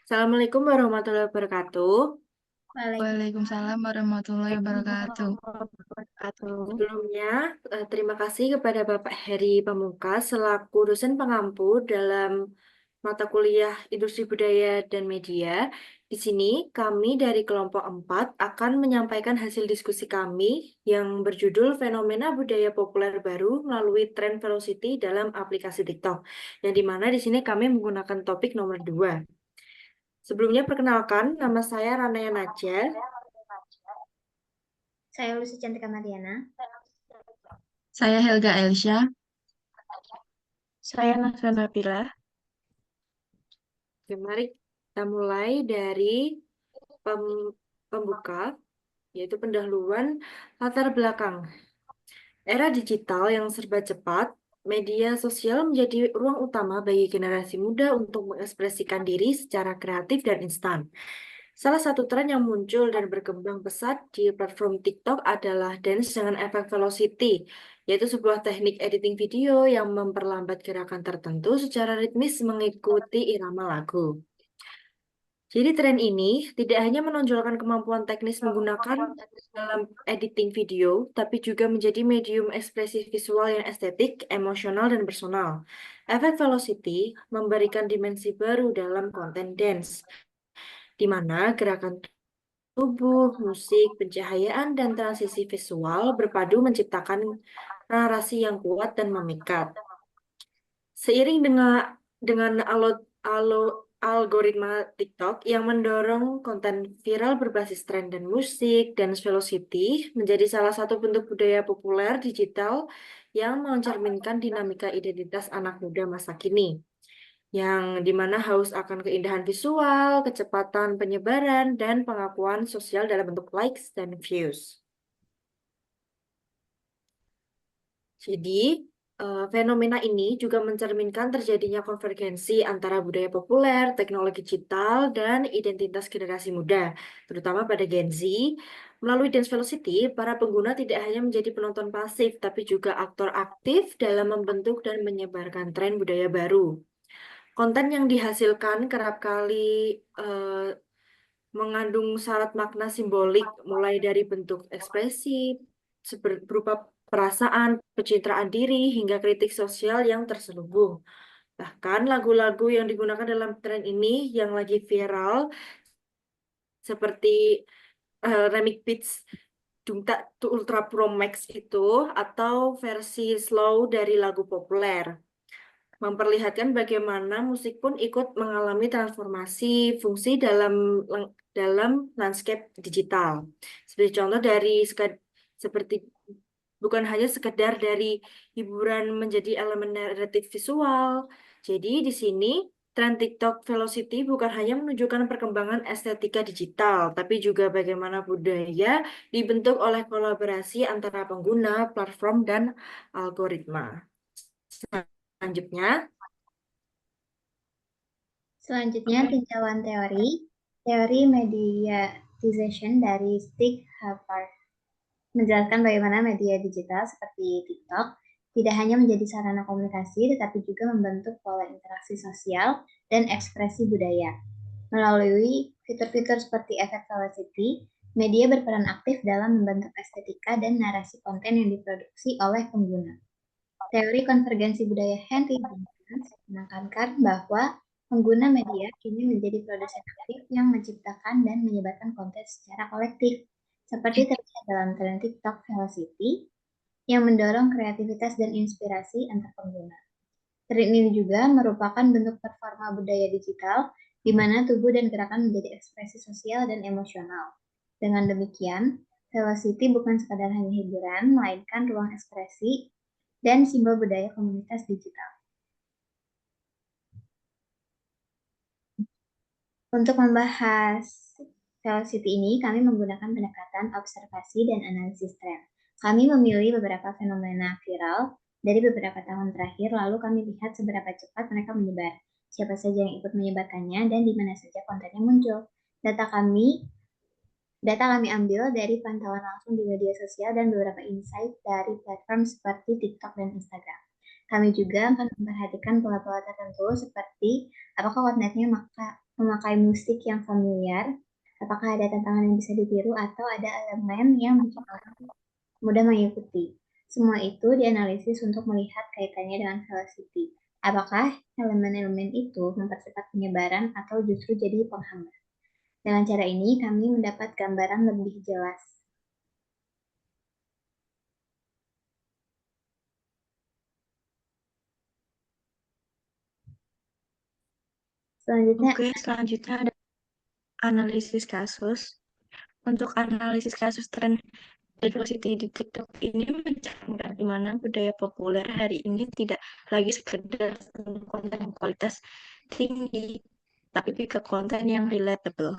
Assalamualaikum warahmatullahi wabarakatuh. Waalaikumsalam warahmatullahi wabarakatuh. Sebelumnya, terima kasih kepada Bapak Heri Pamungkas selaku dosen pengampu dalam mata kuliah Industri Budaya dan Media. Di sini, kami dari kelompok 4 akan menyampaikan hasil diskusi kami yang berjudul Fenomena Budaya Populer Baru melalui Tren Velocity dalam aplikasi TikTok. Yang dimana di sini kami menggunakan topik nomor 2. Sebelumnya perkenalkan, nama saya Ranaya Naja. Saya Lucy Cantika Mariana. Saya Helga Elsya. Saya Nasra Nabila. Oke, mari kita mulai dari pembuka, yaitu pendahuluan latar belakang. Era digital yang serba cepat, media sosial menjadi ruang utama bagi generasi muda untuk mengekspresikan diri secara kreatif dan instan. Salah satu tren yang muncul dan berkembang pesat di platform TikTok adalah dance dengan efek velocity, yaitu sebuah teknik editing video yang memperlambat gerakan tertentu secara ritmis mengikuti irama lagu. Jadi tren ini tidak hanya menonjolkan kemampuan teknis menggunakan dalam editing video, tapi juga menjadi medium ekspresi visual yang estetik, emosional, dan personal. Efek velocity memberikan dimensi baru dalam konten dance, di mana gerakan tubuh, musik, pencahayaan, dan transisi visual berpadu menciptakan narasi yang kuat dan memikat. Seiring dengan algoritma TikTok yang mendorong konten viral berbasis tren dan musik, dance velocity menjadi salah satu bentuk budaya populer digital yang mencerminkan dinamika identitas anak muda masa kini, yang dimana haus akan keindahan visual, kecepatan penyebaran, dan pengakuan sosial dalam bentuk likes dan views. Jadi, fenomena ini juga mencerminkan terjadinya konvergensi antara budaya populer, teknologi digital, dan identitas generasi muda, terutama pada Gen Z. Melalui Dance Velocity, para pengguna tidak hanya menjadi penonton pasif, tapi juga aktor aktif dalam membentuk dan menyebarkan tren budaya baru. Konten yang dihasilkan kerap kali mengandung syarat makna simbolik, mulai dari bentuk ekspresi, berupa perasaan, pencitraan diri, hingga kritik sosial yang terselubung. Bahkan lagu-lagu yang digunakan dalam tren ini yang lagi viral, seperti Remix Beats Dungta to Ultra Pro Max itu, atau versi slow dari lagu populer, memperlihatkan bagaimana musik pun ikut mengalami transformasi fungsi dalam landscape digital. Seperti contoh seperti bukan hanya sekedar dari hiburan menjadi elemen naratif visual. Jadi di sini tren TikTok Velocity bukan hanya menunjukkan perkembangan estetika digital, tapi juga bagaimana budaya dibentuk oleh kolaborasi antara pengguna, platform, dan algoritma. Selanjutnya, tinjauan teori mediatization dari Stig Harvard menjelaskan bagaimana media digital seperti TikTok tidak hanya menjadi sarana komunikasi, tetapi juga membentuk pola interaksi sosial dan ekspresi budaya. Melalui fitur-fitur seperti efek velocity, media berperan aktif dalam membentuk estetika dan narasi konten yang diproduksi oleh pengguna. Teori konvergensi budaya Henry Jenkins menekankan bahwa pengguna media kini menjadi produsen aktif yang menciptakan dan menyebarkan konten secara kolektif, seperti terlihat dalam tren TikTok Velocity yang mendorong kreativitas dan inspirasi antar pengguna. Tren ini juga merupakan bentuk performa budaya digital di mana tubuh dan gerakan menjadi ekspresi sosial dan emosional. Dengan demikian, Velocity bukan sekadar hanya hiburan, melainkan ruang ekspresi dan simbol budaya komunitas digital. Untuk membahas Velocity ini, kami menggunakan pendekatan observasi dan analisis tren. Kami memilih beberapa fenomena viral dari beberapa tahun terakhir, lalu kami lihat seberapa cepat mereka menyebar, siapa saja yang ikut menyebarkannya, dan di mana saja kontennya muncul. Data kami ambil dari pantauan langsung di media sosial dan beberapa insight dari platform seperti TikTok dan Instagram. Kami juga akan memperhatikan pola-pola tertentu seperti apakah kontennya memakai musik yang familiar, apakah ada tantangan yang bisa ditiru atau ada elemen yang bikin orang mudah mengikuti. Semua itu dianalisis untuk melihat kaitannya dengan velocity. Apakah elemen-elemen itu mempercepat penyebaran atau justru jadi penghambat? Dengan cara ini, kami mendapat gambaran lebih jelas. Selanjutnya, Oke, selanjutnya ada analisis kasus. Untuk analisis kasus tren diversity di TikTok ini mencerminkan di mana budaya populer hari ini tidak lagi sekedar konten kualitas tinggi, tapi juga konten yang relatable,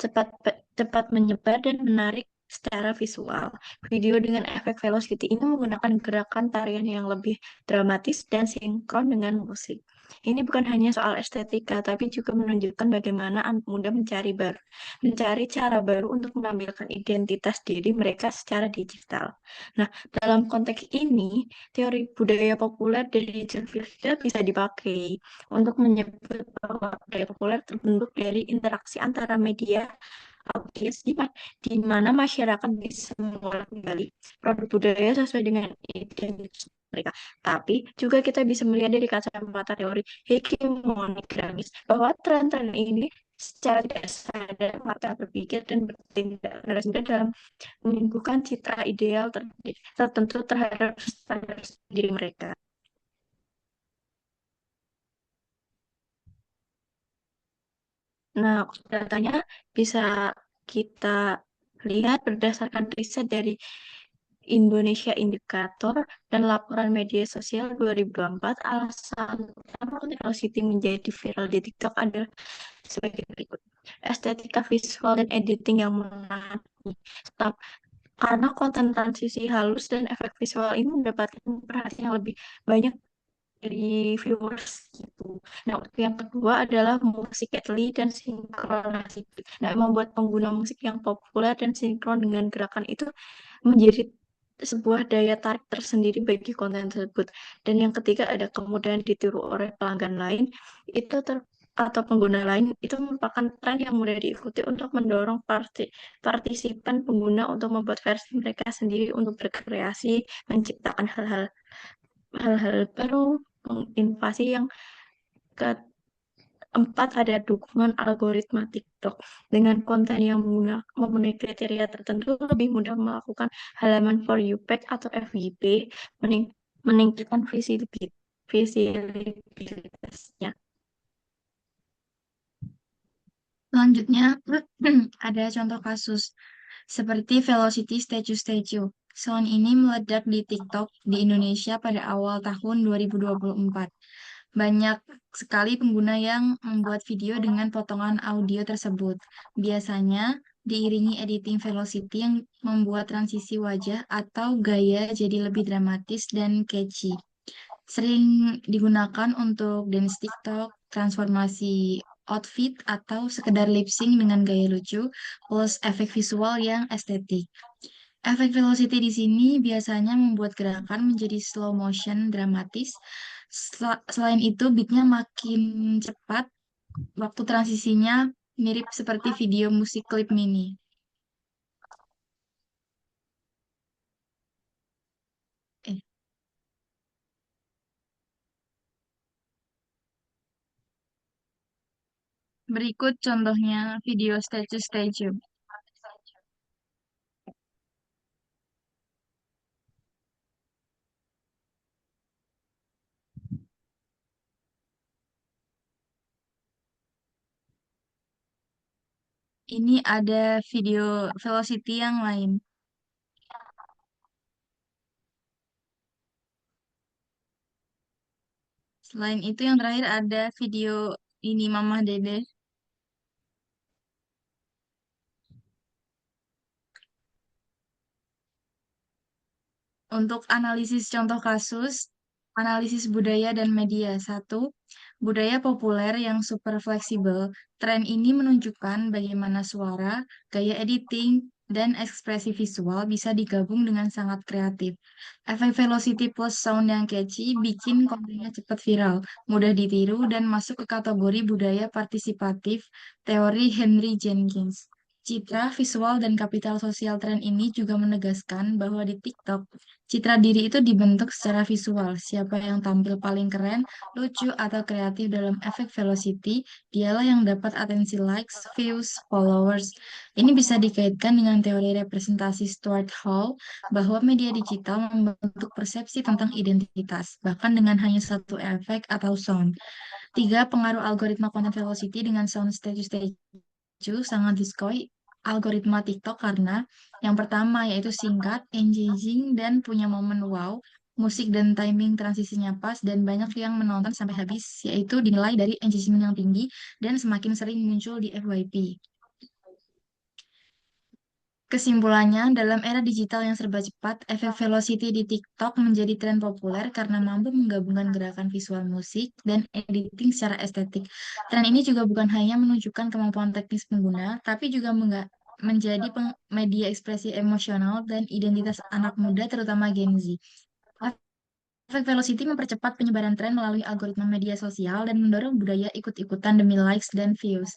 cepat menyebar dan menarik secara visual. Video dengan efek velocity ini menggunakan gerakan tarian yang lebih dramatis dan sinkron dengan musik. Ini bukan hanya soal estetika, tapi juga menunjukkan bagaimana anak muda mencari cara baru untuk menampilkan identitas diri mereka secara digital. Nah, dalam konteks ini, teori budaya populer dari Jelfirda bisa dipakai untuk menyebut bahwa budaya populer terbentuk dari interaksi antara media audiens di mana masyarakat bisa mengolah kembali produk budaya sesuai dengan identitas mereka. Tapi juga kita bisa melihat dari kacamata teori hegemoni Gramis bahwa tren-tren ini secara tidak sadar mata berpikir dan bertindak generasi muda dalam menimbulkan citra ideal tertentu terhadap standar diri mereka. Nah, datanya bisa kita lihat berdasarkan riset dari Indonesia Indikator dan laporan media sosial 2024, alasan utama velocity menjadi viral di TikTok adalah sebagai berikut. Estetika visual dan editing yang menarik. Karena konten transisi halus dan efek visual ini mendapatkan perhatian yang lebih banyak dari viewers gitu. Nah, yang kedua adalah musically dan sinkronasi. Nah, membuat pengguna musik yang populer dan sinkron dengan gerakan itu menjadi sebuah daya tarik tersendiri bagi konten tersebut. Dan yang ketiga ada kemudahan ditiru oleh pelanggan lain itu atau pengguna lain itu merupakan tren yang mudah diikuti untuk mendorong partisipan pengguna untuk membuat versi mereka sendiri untuk berkreasi, menciptakan hal-hal baru, inovasi. Yang keempat ada dukungan algoritma TikTok. Dengan konten yang memenuhi kriteria tertentu, lebih mudah melakukan halaman For You page atau FYP, meningkatkan visibilitasnya. Selanjutnya, ada contoh kasus seperti Velocity Statue. Sound ini meledak di TikTok di Indonesia pada awal tahun 2024. Banyak sekali pengguna yang membuat video dengan potongan audio tersebut. Biasanya diiringi editing velocity yang membuat transisi wajah atau gaya jadi lebih dramatis dan catchy. Sering digunakan untuk dance TikTok, transformasi outfit, atau sekedar lip sync dengan gaya lucu, plus efek visual yang estetik. Efek velocity di sini biasanya membuat gerakan menjadi slow motion dramatis. Selain itu, beatnya makin cepat, waktu transisinya mirip seperti video musik klip mini. Eh, Berikut contohnya video statue. Ini ada video velocity yang lain. Selain itu yang terakhir ada video ini Mama Dede. Untuk analisis contoh kasus, analisis budaya dan media. Satu, budaya populer yang super fleksibel. Tren ini menunjukkan bagaimana suara, gaya editing, dan ekspresi visual bisa digabung dengan sangat kreatif. Efek velocity plus sound yang catchy bikin kontennya cepat viral, mudah ditiru, dan masuk ke kategori budaya partisipatif teori Henry Jenkins. Citra, visual, dan kapital sosial tren ini juga menegaskan bahwa di TikTok, citra diri itu dibentuk secara visual. Siapa yang tampil paling keren, lucu, atau kreatif dalam efek velocity, dialah yang dapat atensi likes, views, followers. Ini bisa dikaitkan dengan teori representasi Stuart Hall bahwa media digital membentuk persepsi tentang identitas, bahkan dengan hanya satu efek atau sound. 3. Pengaruh algoritma content velocity dengan sound statue sangat disukai algoritma TikTok karena yang pertama yaitu singkat, engaging, dan punya momen wow, musik dan timing transisinya pas, dan banyak yang menonton sampai habis, yaitu dinilai dari engagement yang tinggi dan semakin sering muncul di FYP. Kesimpulannya, dalam era digital yang serba cepat, efek velocity di TikTok menjadi tren populer karena mampu menggabungkan gerakan visual musik dan editing secara estetik. Tren ini juga bukan hanya menunjukkan kemampuan teknis pengguna, tapi juga menjadi media ekspresi emosional dan identitas anak muda, terutama Gen Z. Efek velocity mempercepat penyebaran tren melalui algoritma media sosial dan mendorong budaya ikut-ikutan demi likes dan views.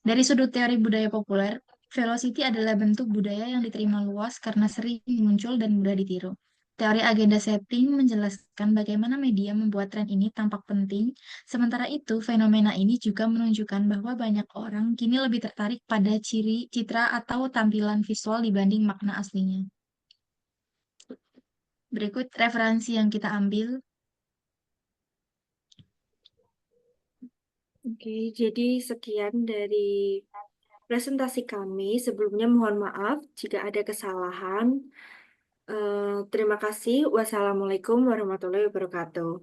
Dari sudut teori budaya populer, velocity adalah bentuk budaya yang diterima luas karena sering muncul dan mudah ditiru. Teori agenda setting menjelaskan bagaimana media membuat tren ini tampak penting. Sementara itu, fenomena ini juga menunjukkan bahwa banyak orang kini lebih tertarik pada citra atau tampilan visual dibanding makna aslinya. Berikut referensi yang kita ambil. Oke, jadi sekian dari presentasi kami. Sebelumnya mohon maaf jika ada kesalahan. Terima kasih. Wassalamualaikum warahmatullahi wabarakatuh.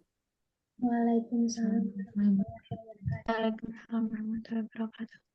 Waalaikumsalam warahmatullahi wabarakatuh. Waalaikumsalam warahmatullahi wabarakatuh.